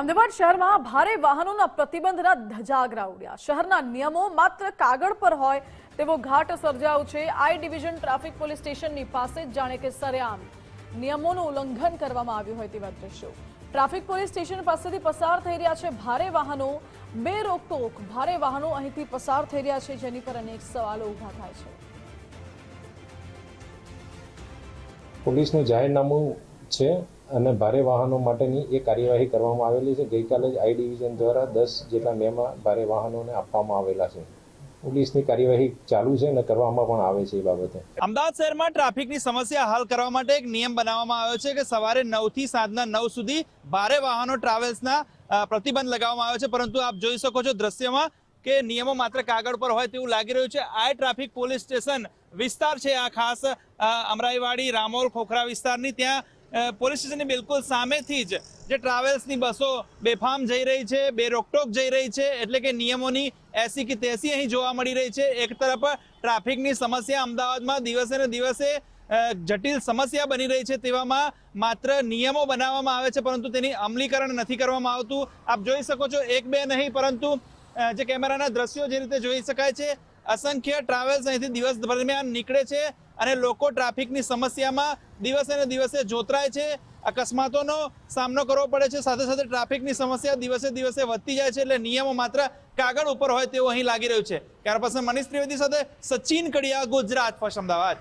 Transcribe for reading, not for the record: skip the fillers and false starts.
અમદાવાદ શહેરમાં ભારે વાહનોના પ્રતિબંધના ધજાગરા ઉડ્યા। શહેરના નિયમો માત્ર કાગળ પર હોય તેવો ઘાટ સર્જાયો છે। આઈ ડિવિઝન ટ્રાફિક પોલીસ સ્ટેશનની પાસે જ જાણે કે સરેઆમ નિયમોનું ઉલ્લંઘન કરવામાં આવ્યું હોય તેવા દ્રશ્યો। ટ્રાફિક પોલીસ સ્ટેશન પાસેથી પસાર થઈ રહ્યા છે ભારે વાહનો। બે રોકટોક ભારે વાહનો અહીંથી પસાર થઈ રહ્યા છે, જેની પર અનેક સવાલો ઊભા થાય છે। પોલીસનું જાહેરનામું છે અને ભારે વાહનો માટેની એ કાર્યવાહી કરવામાં આવેલી છે। ગઈકાલે જ આઈ ડિવિઝન દ્વારા 10 જેટલા મેમો ભારે વાહનોને આપવામાં આવેલા છે। પોલીસની કાર્યવાહી ચાલુ છે અને કરવામાં પણ આવે છે। એ બાબતે અમદાવાદ શહેરમાં ટ્રાફિકની સમસ્યા હલ કરવા માટે એક નિયમ બનાવવામાં આવ્યો છે કે સવારે 9 થી સાંજના 9 સુધી ભારે વાહનો ટ્રાવેલ્સના પ્રતિબંધ લગાવવામાં આવ્યો છે। પરંતુ આપ જોઈ શકો છો દ્રશ્યમાં કે નિયમો માત્ર કાગળ પર હોય તેવું લાગી રહ્યું છે। આ ટ્રાફિક પોલીસ સ્ટેશન વિસ્તાર છે, આ ખાસ અમરાઈવાડી રામોલ ખોખરા વિસ્તારની। ત્યાં પોલીસ સ્ટેશનની બિલકુલ સામેથી જ જે ટ્રાવેલ્સની બસો બેફામ જઈ રહી છે, બે રોકટોક જઈ રહી છે, એટલે કે નિયમોની એસી કે તેસી અહીં જોવા મળી રહી છે। એક તરફ ટ્રાફિકની સમસ્યા અમદાવાદમાં દિવસે ને દિવસે જટિલ સમસ્યા બની રહી છે, તેવામાં માત્ર નિયમો બનાવવામાં આવે છે પરંતુ તેની અમલીકરણ નથી કરવામાં આવતું। આપ જોઈ શકો છો એક બે નહીં પરંતુ જે કેમેરાના દ્રશ્યો જે રીતે જોઈ શકાય છે, અસંખ્ય ટ્રાવેલ્સ અહીંથી દિવસ દરમિયાન નીકળે છે અને લોકો ટ્રાફિકની સમસ્યામાં દિવસે ને દિવસે જોતરાય છે। અકસ્માતોનો સામનો કરવો પડે છે, સાથે સાથે ટ્રાફિકની સમસ્યા દિવસે દિવસે વધતી જાય છે। એટલે નિયમો માત્ર કાગળ ઉપર હોય તેવું અહીં લાગી રહ્યું છે। કેમેરા પર્સન મનીષ ત્રિવેદી સાથે સચિન કડિયા, ગુજરાત ફર્સ્ટ અમદાવાદ।